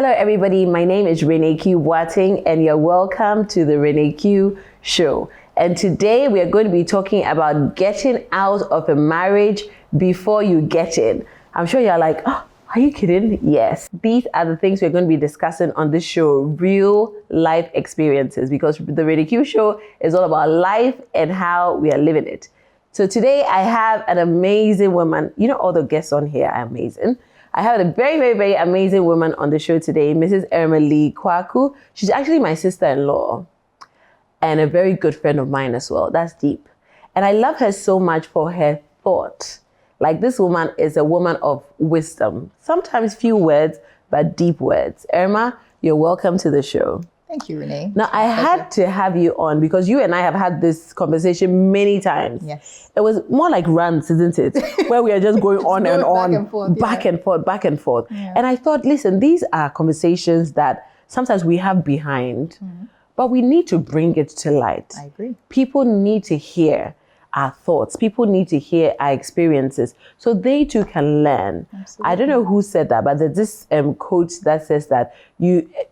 Hello, everybody. My name is Irma Lee Quarcoo, and you're welcome to the Irma Q Show. And today we are going to be talking about getting out of a marriage before you get in. I'm sure you're like, oh, are you kidding? Yes. These are the things we're going to be discussing on this show, real life experiences, because the Irma Q Show is all about life and how we are living it. So today I have an amazing woman. You know, all the guests on here are amazing. I have a very, very, very amazing woman on the show today, Mrs. Irma Lee Quarcoo. She's actually my sister-in-law and a very good friend of mine as well. That's deep. And I love her so much for her thought. Like, this woman is a woman of wisdom. Sometimes few words, but deep words. Irma, you're welcome to the show. Thank you, Renee. Now, I had to have you on because you and I have had this conversation many times. Yes. It was more like rants, isn't it? Where we are just going on and on, back and forth. Yeah. And I thought, listen, these are conversations that sometimes we have behind, but we need to bring it to light. I agree. People need to hear our thoughts. People need to hear our experiences so they too can learn. Absolutely. I don't know who said that, but there's this quote that says that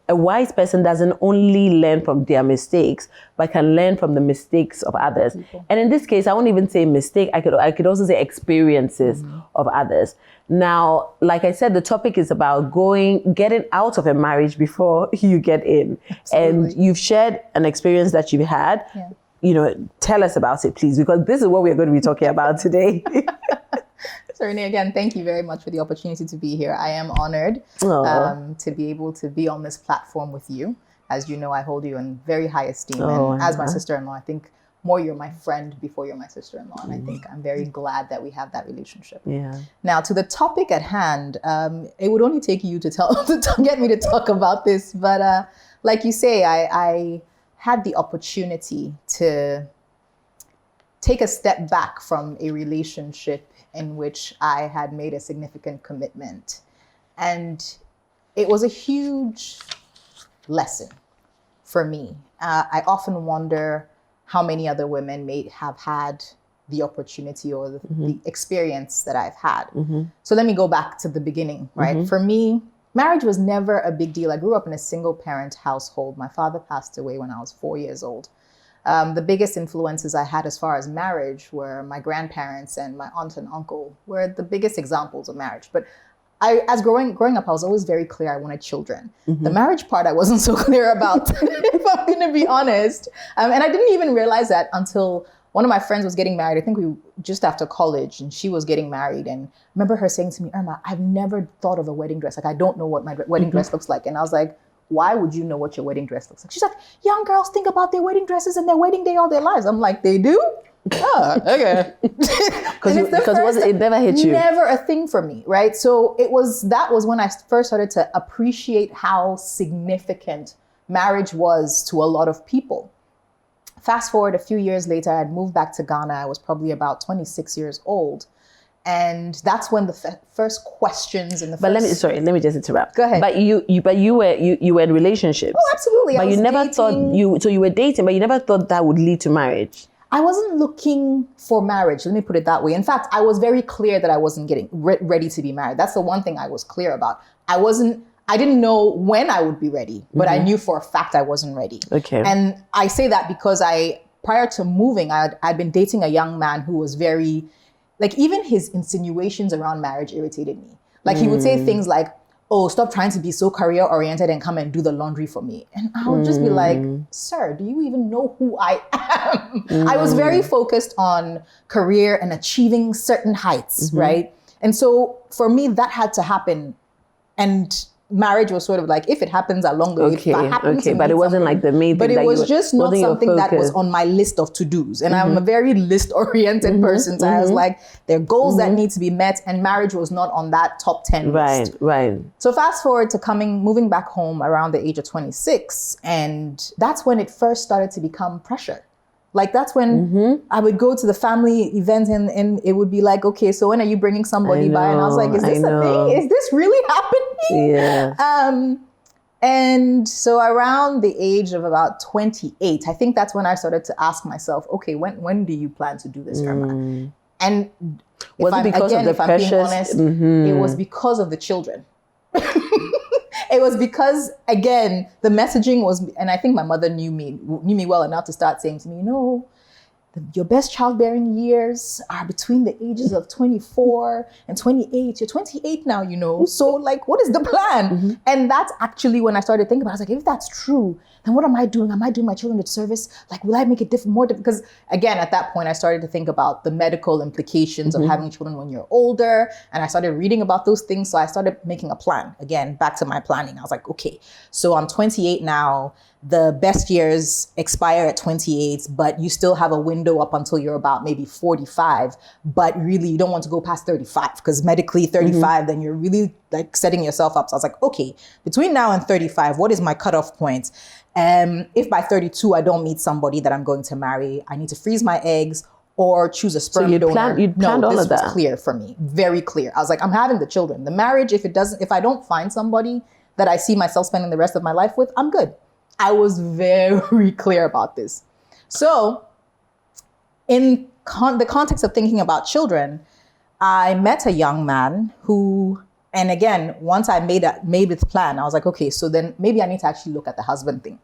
a wise person doesn't only learn from their mistakes, but can learn from the mistakes of others. People. And in this case, I won't even say mistake. I could also say experiences of others. Now, like I said, the topic is about getting out of a marriage before you get in. Absolutely. And you've shared an experience that you've had. Yeah. You know, tell us about it, please, because this is what we're going to be talking about today. So, Renee, again, thank you very much for the opportunity to be here. I am honored to be able to be on this platform with you. As you know, I hold you in very high esteem. And as my sister-in-law, I think more you're my friend before you're my sister-in-law. And I think I'm very glad that we have that relationship. Yeah. Now, to the topic at hand, it would only take you to get me to talk about this. But like you say, I had the opportunity to take a step back from a relationship in which I had made a significant commitment. And it was a huge lesson for me. I often wonder how many other women may have had the opportunity or the experience that I've had. So let me go back to the beginning, right? For me, marriage was never a big deal. I grew up in a single parent household. My father passed away when I was 4 years old. The biggest influences I had as far as marriage were my grandparents and my aunt and uncle were the biggest examples of marriage. But as growing up, I was always very clear I wanted children. The marriage part I wasn't so clear about, if I'm going to be honest. And I didn't even realize that until one of my friends was getting married. I think we just after college, and she was getting married. And I remember her saying to me, Irma, I've never thought of a wedding dress. Like, I don't know what my wedding dress looks like. And I was like, why would you know what your wedding dress looks like? She's like, young girls think about their wedding dresses and their wedding day all their lives. I'm like, they do? Oh, okay. Because it never hit you. Never a thing for me, right? So that was when I first started to appreciate how significant marriage was to a lot of people. Fast forward a few years later, I had moved back to Ghana. I was probably about 26 years old. And that's when the first questions and the But let me just interrupt. Go ahead. But you were in relationships. Oh, absolutely. But you never thought you were dating, but you never thought that would lead to marriage. I wasn't looking for marriage. Let me put it that way. In fact, I was very clear that I wasn't getting ready to be married. That's the one thing I was clear about. I didn't know when I would be ready, but I knew for a fact I wasn't ready. Okay. And I say that because prior to moving, I'd been dating a young man who was very, like, even his insinuations around marriage irritated me. Like, he would say things like, oh, stop trying to be so career oriented and come and do the laundry for me. And I would just be like, sir, do you even know who I am? I was very focused on career and achieving certain heights, right? And so for me, that had to happen. And marriage was sort of like, if it happens along the way, if that happens to me, but it wasn't like the main thing. But it was just not something that was on my list of to-dos. And I'm a very list-oriented person. So I was like, there are goals that need to be met, and marriage was not on that top 10 list. Right. So fast forward to moving back home around the age of 26, and that's when it first started to become pressure. Like, that's when I would go to the family events and it would be like, okay, so when are you bringing somebody by? And I was like, is this a thing? Is this really happening? Yeah. And so around the age of about 28, I think that's when I started to ask myself, okay, when do you plan to do this, Irma? And was it because of the pressures? It was because of the children. It was because, again, the messaging was, and I think my mother knew me well enough to start saying to me, your best childbearing years are between the ages of 24 and 28. You're 28 now, So like, what is the plan? Mm-hmm. And that's actually when I started thinking about it. I was like, if that's true, then what am I doing? Am I doing my children a service? Like, will I make it more different? Because again, at that point, I started to think about the medical implications of having children when you're older. And I started reading about those things. So I started making a plan. Again, back to my planning. I was like, okay, so I'm 28 now. The best years expire at 28, but you still have a window up until you're about maybe 45. But really, you don't want to go past 35 because medically 35, then you're really like setting yourself up. So I was like, okay, between now and 35, what is my cutoff point? If by 32, I don't meet somebody that I'm going to marry, I need to freeze my eggs or choose a sperm donor. You planned all of that. This was clear for me, very clear. I was like, I'm having the children. The marriage, if I don't find somebody that I see myself spending the rest of my life with, I'm good. I was very clear about this. So in the context of thinking about children, I met a young man who, and again, once I made this plan, I was like, okay, so then maybe I need to actually look at the husband thing.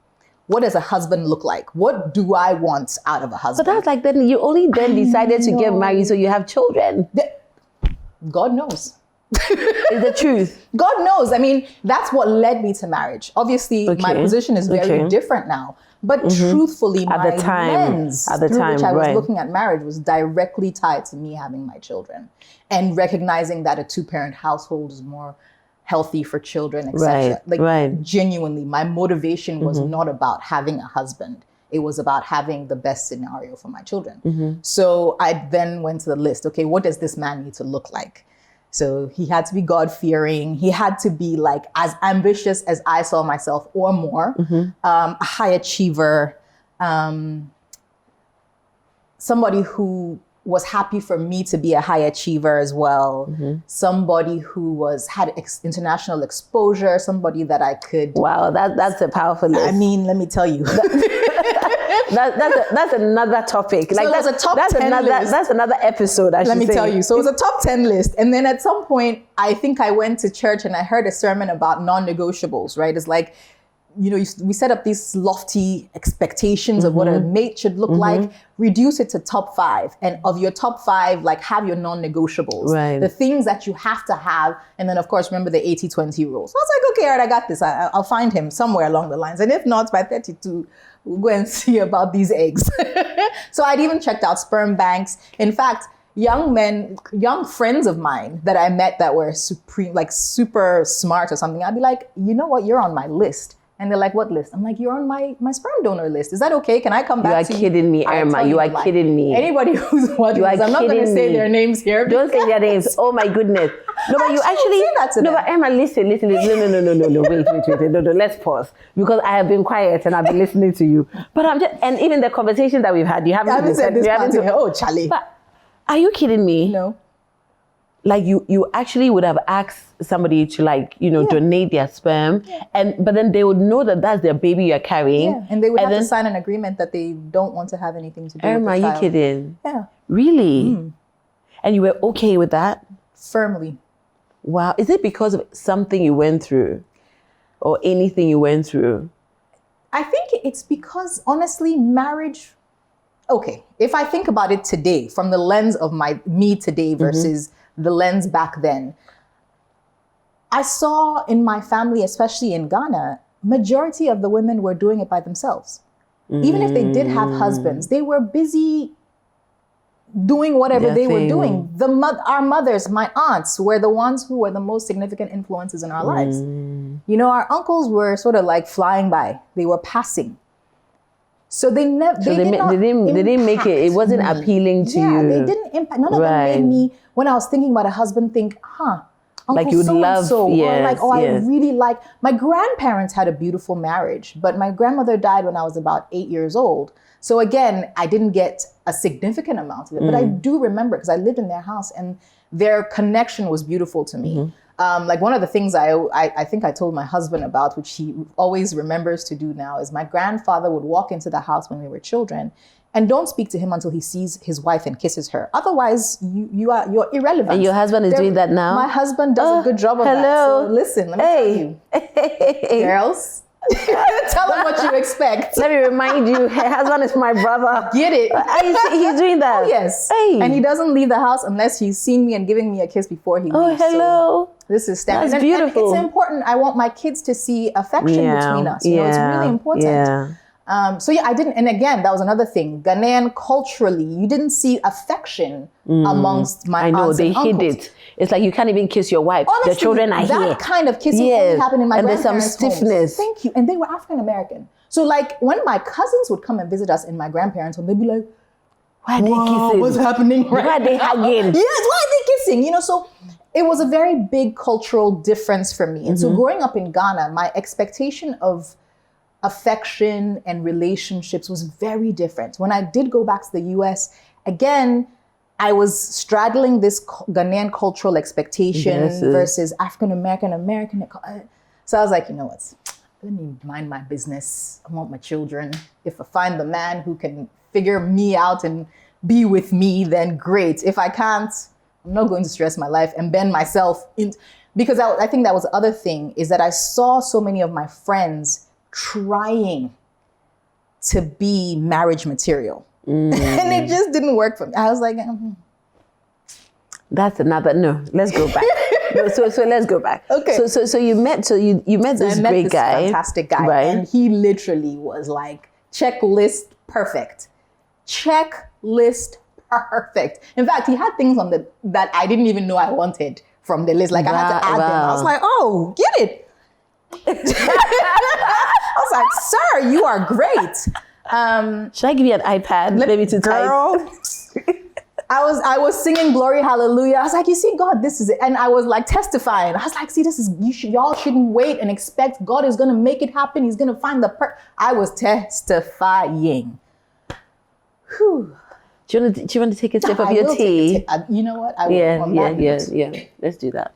What does a husband look like? What do I want out of a husband? But that's like, then you only then decided to get married so you have children. God knows. Is the truth. God knows. I mean, that's what led me to marriage. Obviously, my position is very different now. But truthfully, my lens through which I was looking at marriage was directly tied to me having my children and recognizing that a two-parent household is more healthy for children, etc. Genuinely, my motivation was not about having a husband. It was about having the best scenario for my children. So I then went to the list. Okay, what does this man need to look like? So he had to be God-fearing. He had to be like as ambitious as I saw myself or more, a high achiever, somebody who was happy for me to be a high achiever as well, somebody who had international exposure, somebody that I could... Wow, that's a powerful list. I mean, let me tell you. That's another topic. So like that's a top 10 list. That's another episode. Let me tell you. So it was a top 10 list, and then at some point, I think I went to church and I heard a sermon about non-negotiables. Right? It's like, we set up these lofty expectations of what a mate should look like. Reduce it to top 5, and of your top 5, like have your non-negotiables, right. The things that you have to have, and then of course remember the 80-20 rule. So I was like, okay, all right, I got this. I'll find him somewhere along the lines, and if not, by 32. We'll go and see about these eggs. So I'd even checked out sperm banks. In fact, young friends of mine that I met that were super smart or something, I'd be like, you know what, you're on my list. And they're like, what list? I'm like, you're on my sperm donor list. Is that okay? Can I come back to you? You are kidding me, Irma. You are kidding me. Anybody who's watching this, I'm not going to say their names here. Don't say their names. Oh my goodness. No, but you actually say that to them. But Irma, listen. No. Wait. No, let's pause. Because I have been quiet and I've been listening to you. But and even the conversation that we've had, you haven't said this part here. Oh, Charlie. But are you kidding me? No. Like you actually would have asked somebody to donate their sperm, but then they would know that that's their baby you're carrying. Yeah, and they would have to sign an agreement that they don't want to have anything to do with the child. Are you kidding? Yeah. Really? And you were okay with that? Firmly. Wow. Is it because of something you went through or anything you went through? I think it's because, honestly, marriage... Okay, if I think about it today, from the lens of me today versus the lens back then, I saw in my family, especially in Ghana, majority of the women were doing it by themselves. Even if they did have husbands, they were busy doing whatever they were doing. Our mothers, my aunts, were the ones who were the most significant influences in our lives. Our uncles were sort of like flying by. They were passing. So they didn't make it. It wasn't appealing to you. Yeah, they didn't impact. None of them made me, when I was thinking about a husband, think, Uncle like you so-and-so. yes, or I really like. My grandparents had a beautiful marriage, but my grandmother died when I was about 8 years old. So again, I didn't get a significant amount of it, but I do remember because I lived in their house and their connection was beautiful to me. Like one of the things I think I told my husband about, which he always remembers to do now, is my grandfather would walk into the house when we were children and don't speak to him until he sees his wife and kisses her. Otherwise, you're irrelevant. And your husband is doing that now? My husband does a good job of that. So listen, let me tell you. Girls, tell him what you expect. Let me remind you, her husband is my brother. Get it? He's doing that. Oh, yes. Hey. And he doesn't leave the house unless he's seen me and giving me a kiss before he leaves. Oh, hello. So this is standard. That's beautiful. And it's important. I want my kids to see affection between us. You know, it's really important. Yeah. So yeah, I didn't, and again, that was another thing. Ghanaian culturally, you didn't see affection amongst my aunts and uncles. Hid it. It's like you can't even kiss your wife. Honestly, the children are that here. That kind of kissing only happened in my grandparents' And there's some stiffness. homes. Thank you. And they were African American. So like when my cousins would come and visit us in my grandparents' home, they'd be like, why are they kissing? What's happening right Why are they hugging? Yes, why are they kissing? You know, so it was a very big cultural difference for me. And so growing up in Ghana, my expectation of affection and relationships was very different. When I did go back to the US, again, I was straddling this Ghanaian cultural expectation versus African-American. So I was like, you know what? Let me mind my business. I want my children. If I find the man who can figure me out and be with me, then great. If I can't, I'm not going to stress my life and bend myself in. Because I think that was the other thing, is that I saw so many of my friends trying to be marriage material. And it just didn't work for me. I was like, That's another, no, let's go back. So let's go back. Okay. So you met this great guy. Fantastic guy. Right. And he literally was like, checklist perfect. Checklist perfect. In fact, he had things on that I didn't even know I wanted from the list. Like I had to add them. I was like, oh, get it. I was like, sir, you are great. Should I give you an iPad? Maybe to type? I was singing Glory Hallelujah. I was like, you see, God, this is it. And I was like testifying. I was like, see, y'all shouldn't wait and expect God is going to make it happen. He's going to find I was testifying. Whew. Do you want to take a sip of your tea? You know what? I will. Yeah. Let's do that.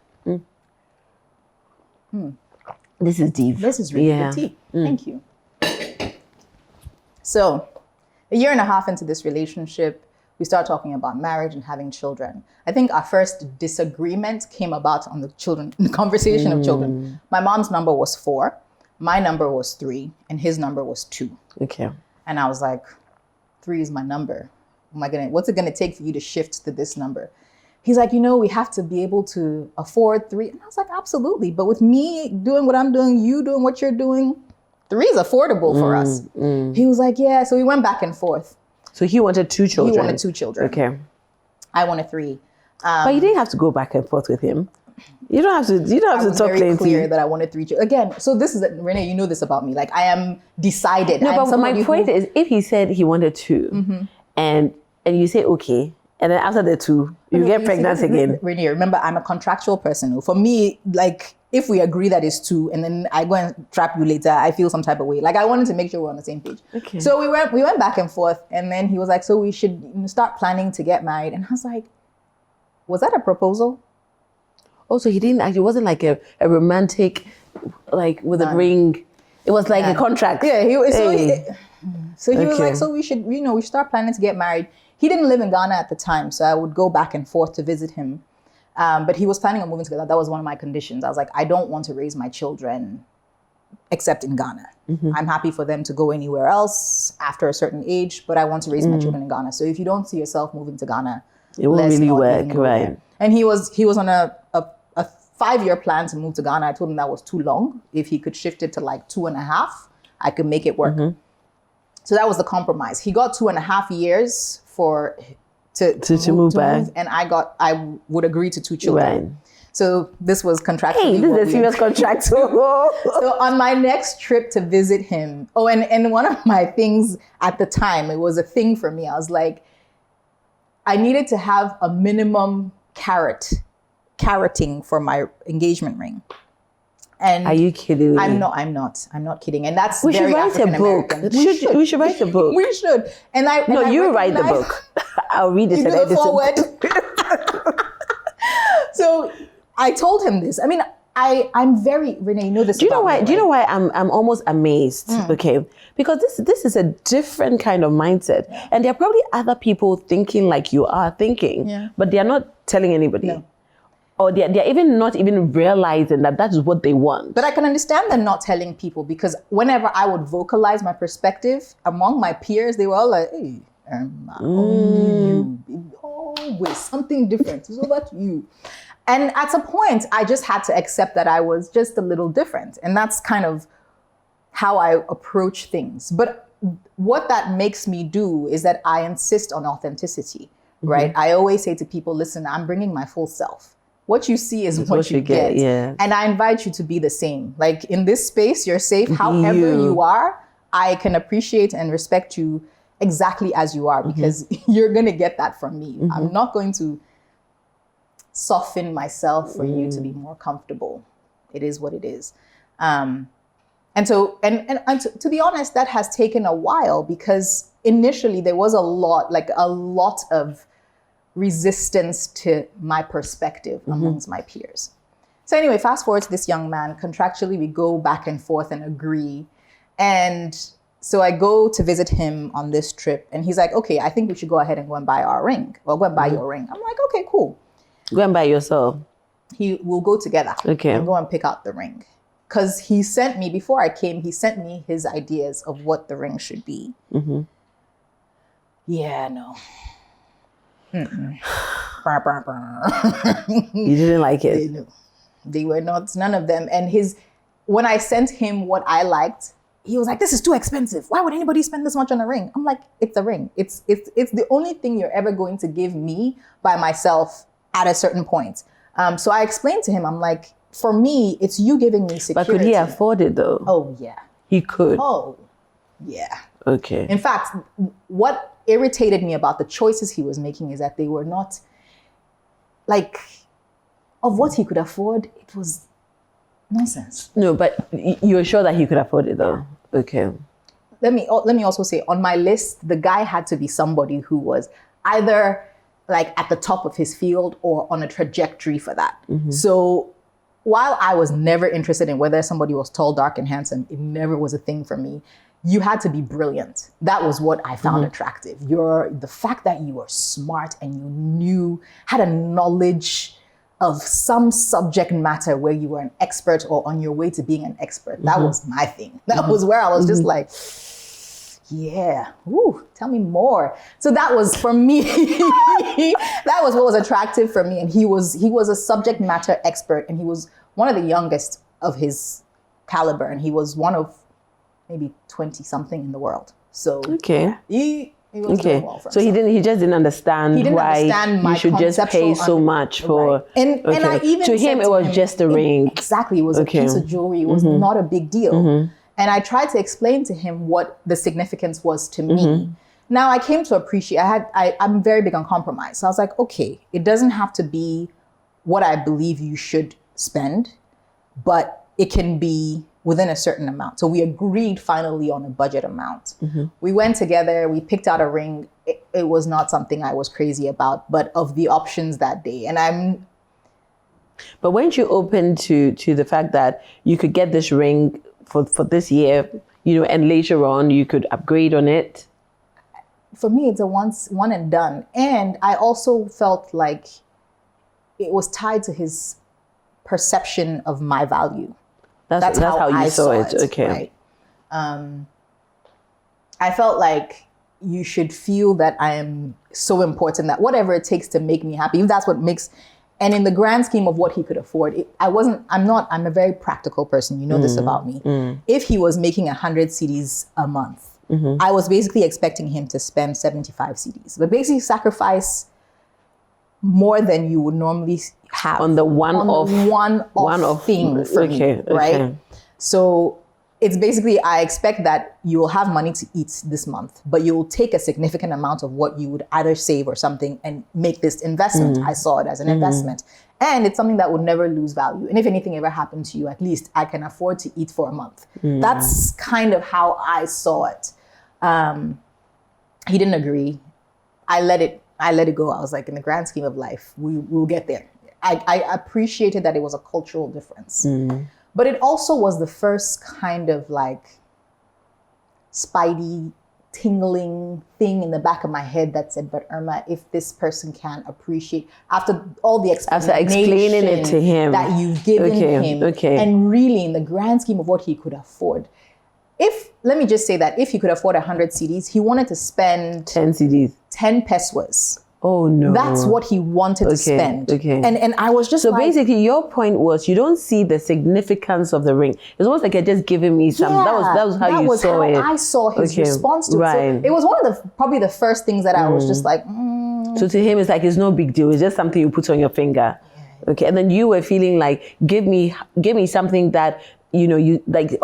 This is deep. This is really good tea. Thank you. So, a year and a half into this relationship, we start talking about marriage and having children. I think our first disagreement came about on the conversation of children. My mom's number was 4, my number was 3, and his number was 2. Okay. And I was like, 3 is my number. What's it gonna take for you to shift to this number? He's like, we have to be able to afford 3. And I was like, absolutely. But with me doing what I'm doing, you doing what you're doing, 3 is affordable for us. He was like, yeah. So we went back and forth. So he wanted 2 children. He wanted 2 children. Okay. I wanted 3. But you didn't have to go back and forth with him. You don't have to. You don't have to talk plenty. I was very clear that I wanted 3 children. Again, so this is Renee. You know this about me. Like I am decided. No, but my point is, if he said he wanted 2, and you say okay, and then after the 2, you get pregnant again. Renee, remember, I'm a contractual person. For me, like if we agree that it's 2, and then I go and trap you later, I feel some type of way. Like I wanted to make sure we're on the same page. Okay. So we went back and forth, and then he was like, so we should start planning to get married. And I was like, was that a proposal? Also, he didn't actually, it wasn't like a romantic, like with a ring. It was like a contract. Yeah. He was like, so we should, we should start planning to get married. He didn't live in Ghana at the time, so I would go back and forth to visit him. But he was planning on moving to Ghana. That was one of my conditions. I was like, I don't want to raise my children except in Ghana. I'm happy for them to go anywhere else after a certain age, but I want to raise my children in Ghana. So if you don't see yourself moving to Ghana, it won't really work, right? And he was on a 5-year plan to move to Ghana. I told him that was too long. If he could shift it to like 2.5, I could make it work. So that was the compromise. He got 2.5 years to move back, and I would agree to 2 children. Right. So this was contractually. Hey, this is a serious contract. So on my next trip to visit him, and one of my things at the time, it was a thing for me. I was like, I needed to have a minimum carroting for my engagement ring. And are you kidding me? I'm not kidding. And that's we very should write African a book. American. We should write a book. We should. You write the book. I'll read it and edit it. So I told him this. I mean, I'm very, Renee, you know this. Do you know why? about me, Do you know right? why I'm almost amazed? Okay, because this is a different kind of mindset, and there are probably other people thinking like you are thinking, but they are not telling anybody, or they're even not even realizing that that is what they want. But I can understand them not telling people, because whenever I would vocalize my perspective among my peers, they were all like, "Hey, always something different. It's over to you." And at a point, I just had to accept that I was just a little different. And that's kind of how I approach things. But what that makes me do is that I insist on authenticity, right? I always say to people, listen, I'm bringing my full self. What you see is what you get. Yeah. And I invite you to be the same. Like in this space, you're safe. However you are, I can appreciate and respect you exactly as you are, because you're going to get that from me. I'm not going to soften myself for you to be more comfortable. It is what it is. And to be honest, that has taken a while, because initially there was a lot of resistance to my perspective amongst my peers. So anyway, fast forward to this young man. Contractually, we go back and forth and agree. And so I go to visit him on this trip, and he's like, okay, I think we should go ahead and go and buy our ring, or go and buy your ring. I'm like, okay, cool. Go and buy yourself. We'll go together. Okay. And go and pick out the ring. Because he sent me, before I came, he sent me his ideas of what the ring should be. Yeah, no. You didn't like it? They were not, none of them. And when I sent him what I liked, he was like, this is too expensive. Why would anybody spend this much on a ring? I'm like, it's a ring. It's the only thing you're ever going to give me by myself at a certain point. So I explained to him, I'm like, for me, it's you giving me security. But could he afford it though? Oh, yeah. He could? Oh, yeah. Okay. In fact, what irritated me about the choices he was making is that they were not, like, of what he could afford, it was nonsense. No, but you're sure that he could afford it though? Okay. Let me also say, on my list, the guy had to be somebody who was either like at the top of his field or on a trajectory for that. So while I was never interested in whether somebody was tall, dark, and handsome, it never was a thing for me. You had to be brilliant. That was what I found attractive. The fact that you were smart and you had a knowledge of some subject matter where you were an expert or on your way to being an expert. That was my thing. That was where I was just like, yeah, ooh, tell me more. So that was, for me, that was what was attractive for me. And he was a subject matter expert, and he was one of the youngest of his caliber, and he was one of maybe 20 something in the world. So okay. He was doing well for so himself. He just didn't understand why my you should just pay so much for. Right. And I even to him it was just a ring. Exactly, it was a piece of jewelry. It was not a big deal. And I tried to explain to him what the significance was to me. Now I came to appreciate. I'm very big on compromise. So I was like, okay, it doesn't have to be what I believe you should spend, but it can be within a certain amount. So we agreed finally on a budget amount. We went together, we picked out a ring. It was not something I was crazy about, but of the options that day. But weren't you open to the fact that you could get this ring for this year, and later on you could upgrade on it? For me, it's a one and done. And I also felt like it was tied to his perception of my value. That's how you saw it. Okay. Right? I felt like you should feel that I am so important that whatever it takes to make me happy, if that's what makes, and in the grand scheme of what he could afford, I'm a very practical person. You know this about me. If he was making 100 CDs a month, I was basically expecting him to spend 75 CDs, but basically sacrifice more than you would normally have on the one-off thing for me, right? Okay. So it's basically, I expect that you will have money to eat this month, but you will take a significant amount of what you would either save or something and make this investment. I saw it as an investment. And it's something that would never lose value. And if anything ever happened to you, at least I can afford to eat for a month. That's kind of how I saw it. He didn't agree. I let it go. I was like, in the grand scheme of life, we'll get there. I appreciated that it was a cultural difference. But it also was the first kind of like spidey, tingling thing in the back of my head that said, but Irma, if this person can't appreciate, after all the explaining it to him that you've given him, and really in the grand scheme of what he could afford, let me just say that if he could afford 100 CDs, he wanted to spend 10 CDs, 10 pesos. Oh no. That's what he wanted to spend. And I was just so basically your point was you don't see the significance of the ring. It's almost like you're just giving me something. That was how you saw it. I saw his response to it. So it was one of probably the first things that I was just like, So to him it's like it's no big deal. It's just something you put on your finger. Okay. And then you were feeling like give me something that you like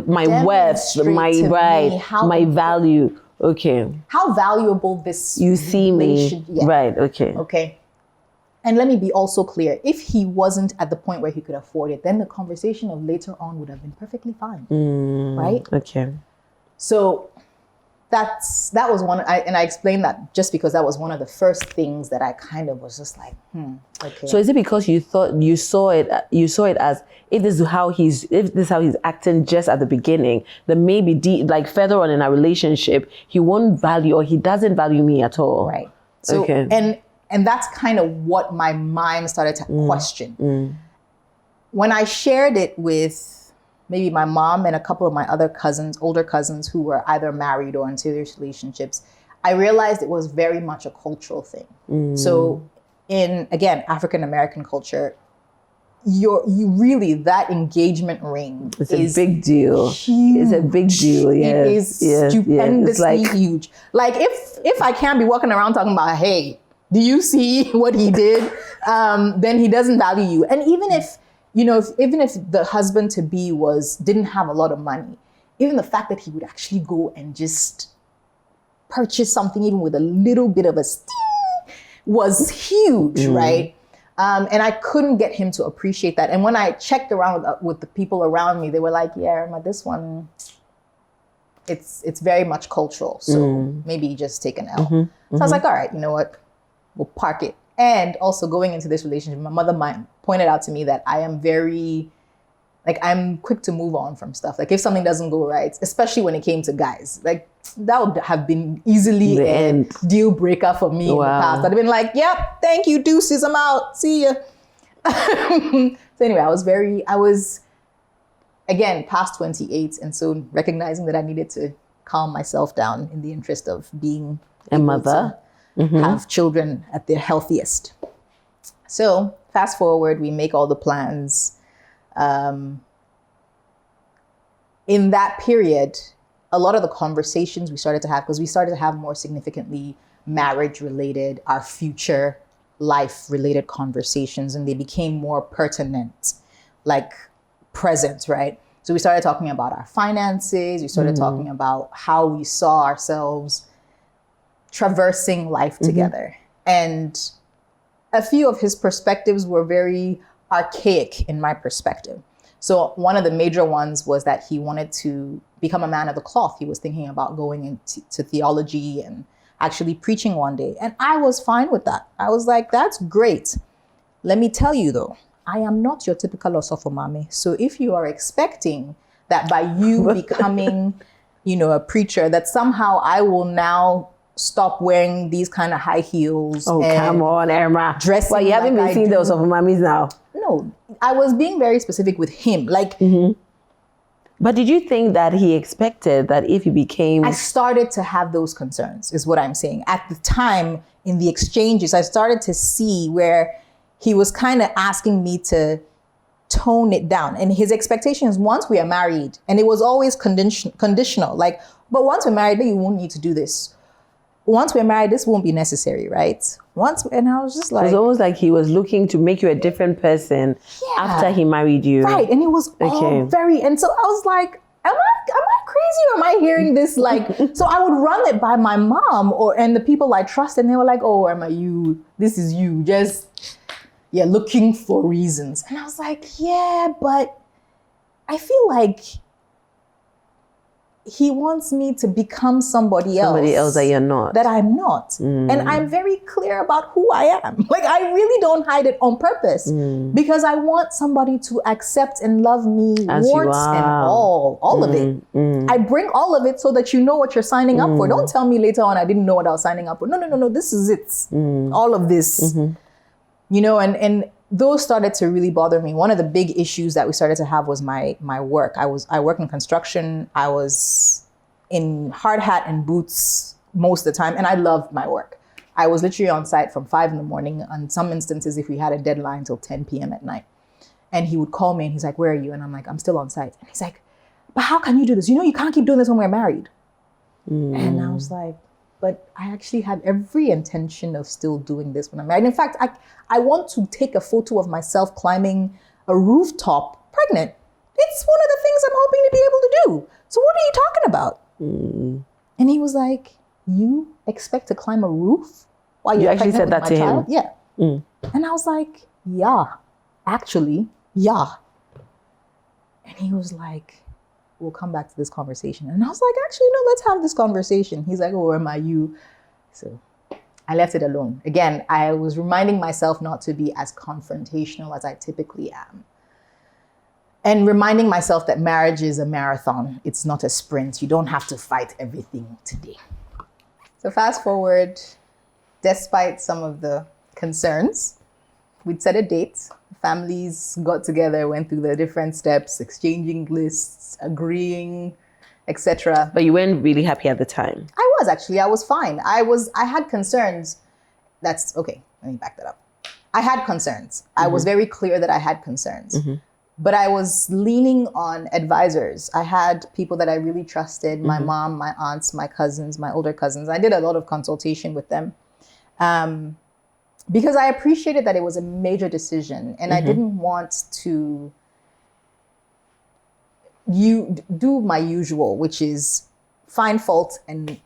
my worth, my value. Okay. How valuable this you see me. Right. Okay. Okay. And let me be also clear. If he wasn't at the point where he could afford it, then the conversation of later on would have been perfectly fine. Right? Okay. So that was one, and I explained that just because that was one of the first things that I kind of was just like, okay. So is it because you saw it as if this is how he's acting just at the beginning, then maybe like further on in our relationship, he won't value or he doesn't value me at all. Right. So and that's kind of what my mind started to question. When I shared it with maybe my mom and a couple of my other older cousins who were either married or in serious relationships, I realized it was very much a cultural thing. So in, again, African-American culture, that engagement ring is a big deal. Huge. It's a big deal. Yes. It is stupendously huge. Like if I can't be walking around talking about, hey, do you see what he did? Then he doesn't value you. And even if the husband to be didn't have a lot of money, even the fact that he would actually go and just purchase something even with a little bit of a sting was huge, right? And I couldn't get him to appreciate that. And when I checked around with the people around me, they were like, yeah, Irma, this one, it's very much cultural. So maybe just take an L. So I was like, all right, you know what? We'll park it. And also going into this relationship, my mother pointed out to me that I am very, I'm quick to move on from stuff. Like if something doesn't go right, especially when it came to guys, like that would have been easily a deal breaker for me in the past. I'd have been like, yep, thank you, deuces, I'm out, see ya. So anyway, I was again, past 28. And so recognizing that I needed to calm myself down in the interest of being a mother. Have children at their healthiest. So fast forward, we make all the plans. In that period, a lot of the conversations we started to have, because we started to have more significantly marriage-related, our future life-related conversations, and they became more pertinent, like present, right? So we started talking about our finances. We started talking about how we saw ourselves traversing life together. And a few of his perspectives were very archaic in my perspective. So one of the major ones was that he wanted to become a man of the cloth. He was thinking about going into theology and actually preaching one day. And I was fine with that. I was like, that's great. Let me tell you though, I am not your typical osofomame. So if you are expecting that by you becoming, a preacher, that somehow I will now stop wearing these kind of high heels. Oh, come on, Irma. Dressing well, you haven't been seeing those of mummies now. No, I was being very specific with him. But did you think that he expected that if he became... I started to have those concerns, is what I'm saying. At the time, in the exchanges, I started to see where he was kind of asking me to tone it down. And his expectations, once we are married, and it was always conditional, like, but once we're married, then you won't need to do this. Once we're married, this won't be necessary, right? And I was just like... It was almost like he was looking to make you a different person after he married you. Right, and it was all very... And so I was like, am I crazy or am I hearing this? Like, so I would run it by my mom and the people I trust, and they were like, oh, Irma, this is you, just, looking for reasons. And I was like, yeah, but I feel like he wants me to become somebody else that you're not. That I'm not. And I'm very clear about who I am. Like, I really don't hide it on purpose because I want somebody to accept and love me, As warts and all of it. I bring all of it so that you know what you're signing up for. Don't tell me later on I didn't know what I was signing up for. No, this is it. All of this. You know, and those started to really bother me. One of the big issues that we started to have was my work. I work in construction. I was in hard hat and boots most of the time, and I loved my work. I was literally on site from 5 a.m. On some instances, if we had a deadline, till 10 p.m. at night. And he would call me and he's like, "Where are you?" And I'm like, "I'm still on site." And he's like, "But how can you do this? You know, you can't keep doing this when we're married." And I was like, but I actually had every intention of still doing this when I'm married. In fact, I want to take a photo of myself climbing a rooftop pregnant. It's one of the things I'm hoping to be able to do. So what are you talking about? And he was like, "You expect to climb a roof while you're actually said that to him? Yeah. And I was like, "Yeah, actually, yeah." And he was like, "We'll come back to this conversation." And I was like, "Actually, no, let's have this conversation." He's like, "Oh, Irma, you." So I left it alone. Again, I was reminding myself not to be as confrontational as I typically am. And reminding myself that marriage is a marathon. It's not a sprint. You don't have to fight everything today. So fast forward, despite some of the concerns, we'd set a date. Families got together, went through the different steps, exchanging lists, agreeing, etc. But you weren't really happy at the time. I was fine. I had concerns. That's okay. Let me back that up. I had concerns. I was very clear that I had concerns. But I was leaning on advisors. I had people that I really trusted, my mom, my aunts, my cousins, my older cousins. I did a lot of consultation with them. Because I appreciated that it was a major decision and I didn't want to do my usual, which is find fault and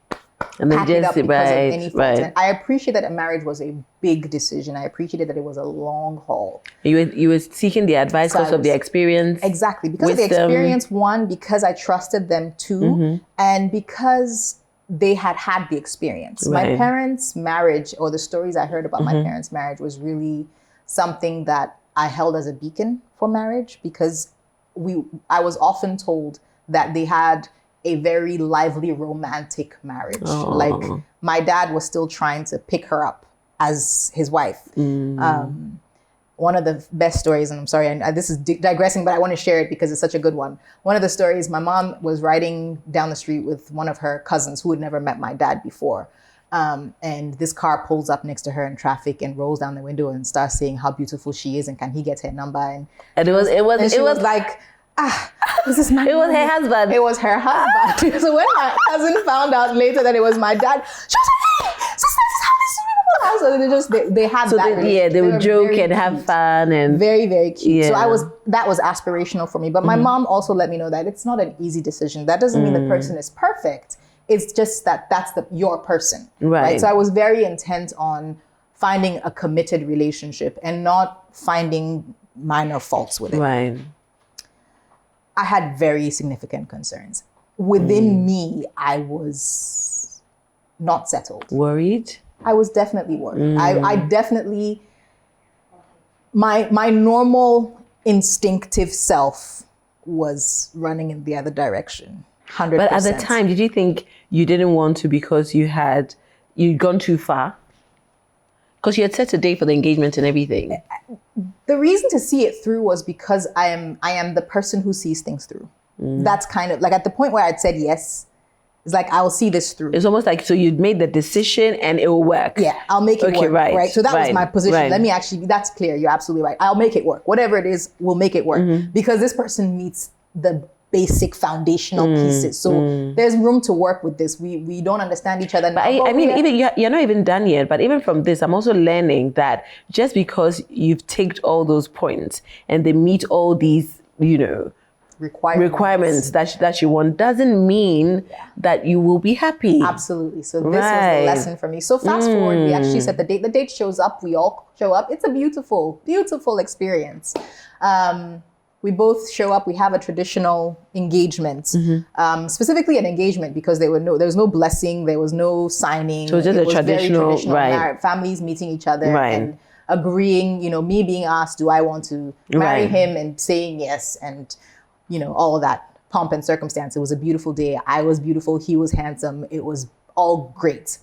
then pack it up because of any fault. And I appreciate that a marriage was a big decision. I appreciated that it was a long haul. You were seeking the advice because of the experience. Exactly. Because of the experience, one, because I trusted them, two, and because they had the experience. Right. My parents' marriage, or the stories I heard about my parents' marriage, was really something that I held as a beacon for marriage, because I was often told that they had a very lively romantic marriage. Like, my dad was still trying to pick her up as his wife. One of the best stories, and I'm sorry, and this is digressing, but I want to share it because it's such a good one. One of the stories, my mom was riding down the street with one of her cousins who had never met my dad before. And this car pulls up next to her in traffic and rolls down the window and starts saying how beautiful she is and can he get her number. And it was like, this is my. It was her husband. It was her husband. So when my cousin found out later that it was my dad, she was like, "Hey, sister, this is how this is." So they had so that. They would joke and have fun and very, very cute. So that was aspirational for me. But my mom also let me know that it's not an easy decision. That doesn't mean the person is perfect. It's just that that's your person. Right. So I was very intent on finding a committed relationship and not finding minor faults with it. Right. I had very significant concerns. Within me, I was not settled. Worried? I was definitely worried. I definitely, my normal instinctive self was running in the other direction, 100%. But at the time, did you think you didn't want to because you'd gone too far? Because you had set a date for the engagement and everything. The reason to see it through was because I am the person who sees things through. That's kind of like at the point where I'd said yes, it's like, I'll see this through. It's almost like, so you'd made the decision and it will work. Yeah, I'll make it work. Right. So that was my position. Right. Let me that's clear. You're absolutely right. I'll make it work. Whatever it is, we'll make it work. Because this person meets the basic foundational pieces. So there's room to work with this. We don't understand each other. But I mean, even you're not even done yet. But even from this, I'm also learning that just because you've ticked all those points and they meet all these, requirements that you want, doesn't mean that you will be happy. Absolutely. So this was the lesson for me. So fast forward, we actually set the date. The date shows up. We all show up. It's a beautiful, beautiful experience. we both show up. We have a traditional engagement, specifically an engagement because there was no blessing, there was no signing. So just it a was very traditional, right? Families meeting each other Right. and agreeing. Me being asked, do I want to marry Right. him, and saying yes, and all of that pomp and circumstance. It was a beautiful day. I was beautiful. He was handsome. It was all great.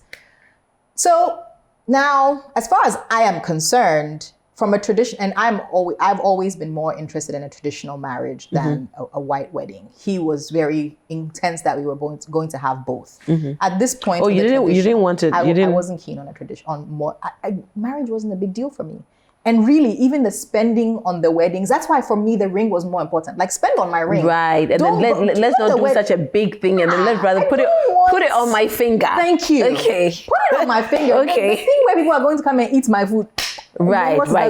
So now, as far as I am concerned, from a tradition, and I've always been more interested in a traditional marriage than a white wedding. He was very intense that we were going to have both. At this point, You didn't want to. I wasn't keen on a tradition. Marriage wasn't a big deal for me. And really, even the spending on the weddings, that's why for me, the ring was more important. Like, spend on my ring. Right. And then let's not do such a big thing. And then let's rather put it on my finger. Thank you. Okay. Put it on my finger. Okay. The thing where people are going to come and eat my food. Right. I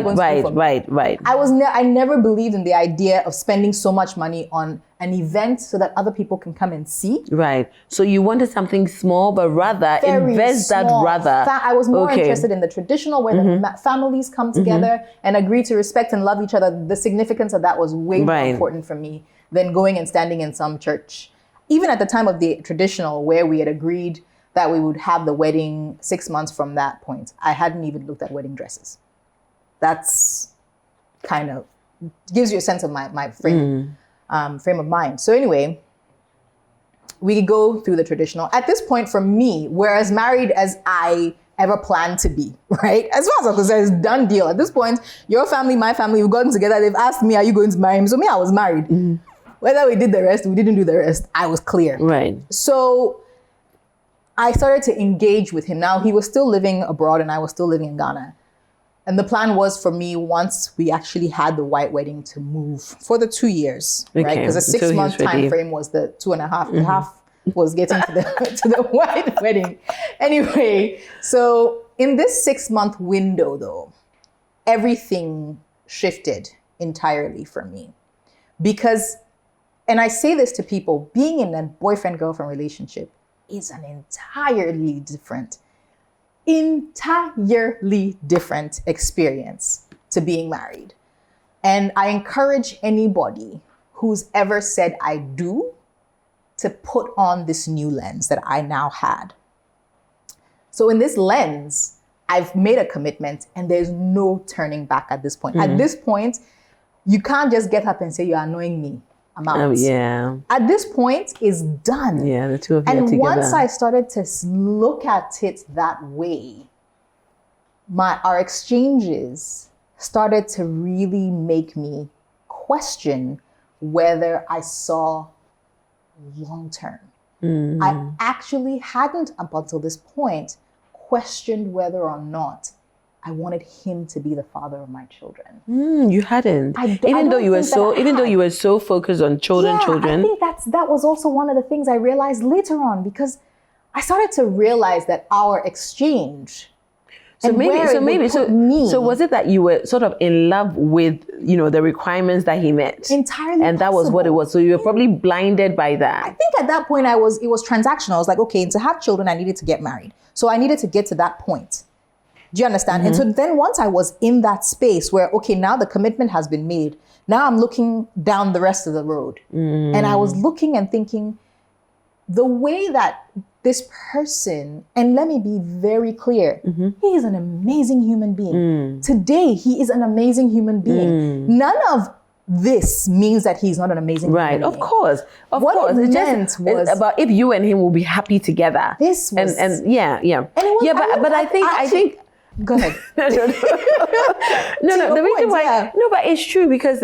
never believed in the idea of spending so much money on an event so that other people can come and see. Right. So you wanted something small, but rather invest that rather. I was more interested in the traditional where the families come together and agree to respect and love each other. The significance of that was way more important for me than going and standing in some church. Even at the time of the traditional, where we had agreed that we would have the wedding 6 months from that point, I hadn't even looked at wedding dresses. That's kind of gives you a sense of my frame of mind. So anyway, we go through the traditional. At this point, for me, we're as married as I ever planned to be, right? As far as I'm concerned, it's done deal. At this point, your family, my family, we've gotten together. They've asked me, are you going to marry him? So me, I was married. Whether we did the rest, we didn't do the rest, I was clear. Right. So I started to engage with him. Now, he was still living abroad and I was still living in Ghana. And the plan was for me, once we actually had the white wedding, to move for the 2 years, right? Because a 6 month time frame was the 2.5. The half was getting to the white wedding. Anyway, so in this 6 month window, though, everything shifted entirely for me. Because, and I say this to people, being in a boyfriend-girlfriend relationship is an entirely different experience to being married. And I encourage anybody who's ever said I do to put on this new lens that I now had. So in this lens, I've made a commitment and there's no turning back at this point. At this point, you can't just get up and say, you're annoying me. I'm out. Oh, yeah. At this point, it's done. Yeah, the two of you are And together. once I started to look at it that way, our exchanges started to really make me question whether I saw long term. I actually hadn't, up until this point, questioned whether or not I wanted him to be the father of my children. You hadn't. Even though you were so focused on children. I think that was also one of the things I realized later on, because I started to realize that our exchange. So was it that you were sort of in love with, the requirements that he met? Entirely. And that was what it was. So you were probably blinded by that. I think at that point it was transactional. I was like, okay, and to have children, I needed to get married. So I needed to get to that point. Do you understand? And so then once I was in that space where, okay, now the commitment has been made, now I'm looking down the rest of the road. And I was looking and thinking, the way that this person, and let me be very clear, he is an amazing human being. Today, he is an amazing human being. None of this means that he's not an amazing human being. Of course. What it meant was about if you and him will be happy together. This was... And yeah. And but I think... Go ahead. No. The reason why, but it's true, because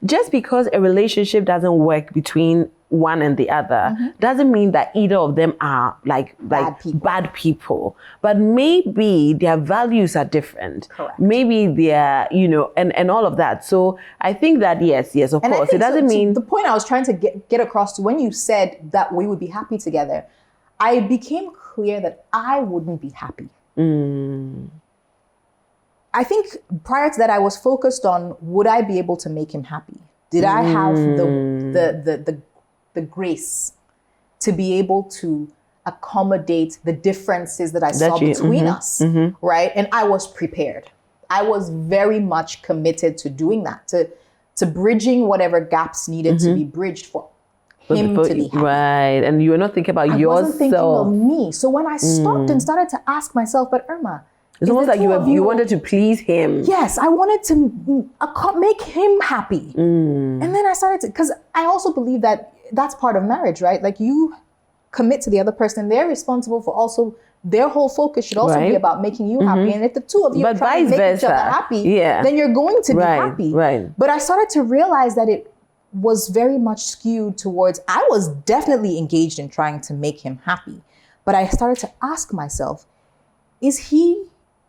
just because a relationship doesn't work between one and the other doesn't mean that either of them are like bad people. But maybe their values are different. Correct. Maybe they're, and all of that. So I think that yes, of course. It doesn't mean... the point I was trying to get across to, when you said that we would be happy together, I became clear that I wouldn't be happy. I think prior to that, I was focused on, would I be able to make him happy? Did I have the grace to be able to accommodate the differences that I saw between us, right? And I was prepared. I was very much committed to doing that, to bridging whatever gaps needed to be bridged for him to be happy. Right. And you were not thinking about yourself. I wasn't thinking of me. So when I stopped and started to ask myself, but Irma, it's almost like you wanted to please him. Yes, I wanted to make him happy. And then I started to, because I also believe that that's part of marriage, right? Like you commit to the other person, they're responsible for also, their whole focus should also be about making you happy. And if the two of you are trying to make each other happy, then you're going to be happy. Right. But I started to realize that it was very much skewed towards, I was definitely engaged in trying to make him happy. But I started to ask myself, is he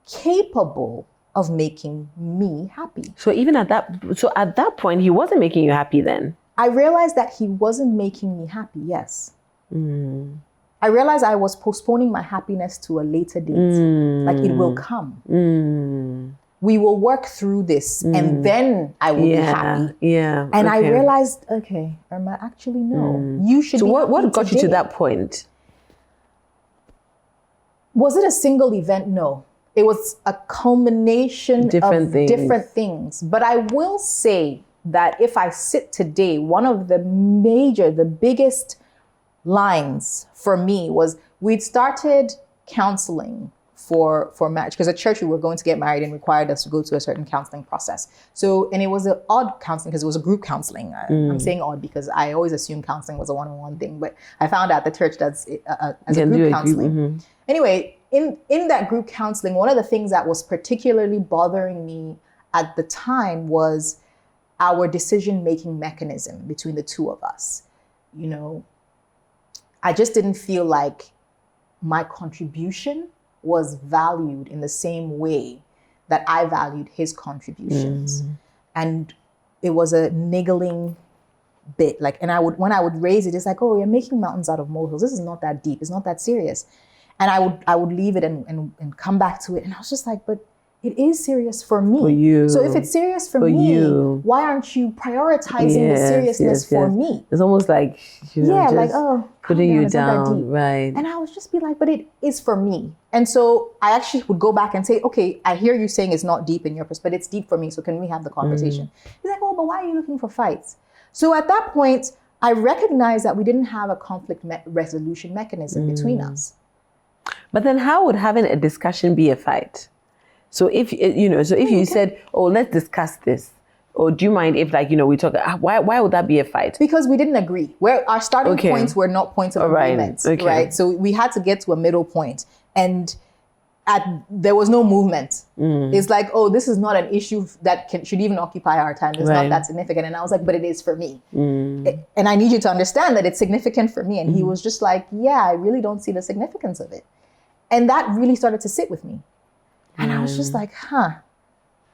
capable of making me happy? So at that point, he wasn't making you happy then? I realized that he wasn't making me happy, yes. I realized I was postponing my happiness to a later date. Like it will come. We will work through this and then I will be happy. Yeah. And I realized, okay, Irma, actually no. You should be happy. So what got you to that point? Was it a single event? No. It was a culmination of different things. But I will say that if I sit today, one of the biggest lines for me was we'd started counseling for marriage, because at church we were going to get married and required us to go to a certain counseling process. So, and it was an odd counseling because it was a group counseling. I'm saying odd because I always assumed counseling was a one-on-one thing, but I found out the church does it as a group counseling. Anyway, in that group counseling, one of the things that was particularly bothering me at the time was our decision-making mechanism between the two of us. You know, I just didn't feel like my contribution was valued in the same way that I valued his contributions. And it was a niggling bit. Like, and when I would raise it, it's like, oh, you're making mountains out of molehills. This is not that deep. It's not that serious. And I would leave it and come back to it. And I was just like, but it is serious for me. For you. So if it's serious for me, why aren't you prioritizing the seriousness for me? It's almost like, putting you down. Right. And I would just be like, but it is for me. And so I actually would go back and say, okay, I hear you saying it's not deep in your perspective, but it's deep for me. So can we have the conversation? He's like, oh, but why are you looking for fights? So at that point, I recognized that we didn't have a conflict resolution mechanism between us. But then how would having a discussion be a fight? So if you said, oh, let's discuss this, or do you mind if we talk, why would that be a fight? Because we didn't agree. Our starting points were not points of agreement, right? So we had to get to a middle point, and there was no movement. It's like, oh, this is not an issue that should even occupy our time. It's not that significant. And I was like, but it is for me. And I need you to understand that it's significant for me. And he was just like, yeah, I really don't see the significance of it. And that really started to sit with me. And I was just like,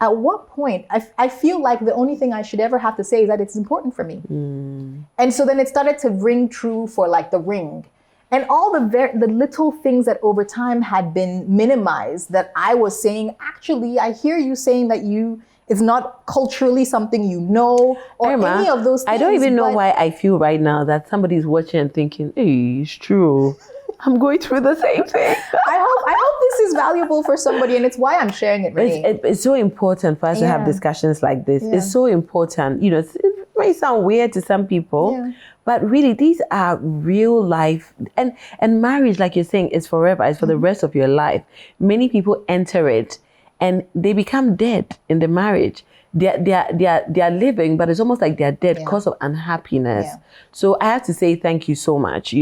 at what point? I feel like the only thing I should ever have to say is that it's important for me. And so then it started to ring true for like the ring. And all the little things that over time had been minimized that I was saying, actually, I hear you saying that it's not culturally something or Irma, any of those things. I don't even know why I feel right now that somebody's watching and thinking, hey, it's true. I'm going through the same thing. I hope this is valuable for somebody, and it's why I'm sharing it, Renee. It's so important for us to have discussions like this. It's so important. It may sound weird to some people, but really these are real life. And marriage, like you're saying, is forever. It's for the rest of your life. Many people enter it and they become dead in the marriage. They're living, but it's almost like they're dead because of unhappiness. So I have to say thank you so much,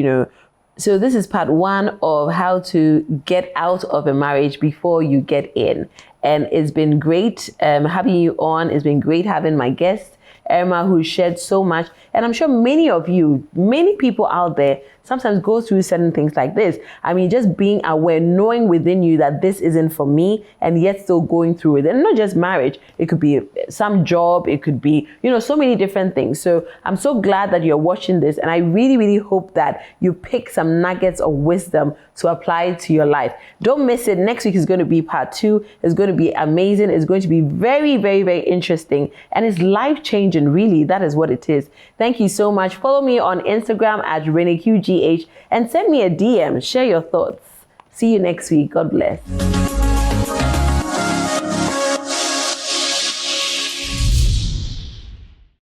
So this is part 1 of how to get out of a marriage before you get in. And it's been great having you on. It's been great having my guest, Irma, who shared so much. And I'm sure many people out there sometimes go through certain things like this. I mean, just being aware, knowing within you that this isn't for me, and yet still going through it. And not just marriage, it could be some job, it could be, so many different things. So I'm so glad that you're watching this, and I really, really hope that you pick some nuggets of wisdom to apply to your life. Don't miss it. Next week is going to be part 2. It's going to be amazing. It's going to be very, very, very interesting, and it's life-changing, really. That is what it is. Thank you so much. Follow me on Instagram at ReneeQGH and send me a DM. Share your thoughts. See you next week. God bless.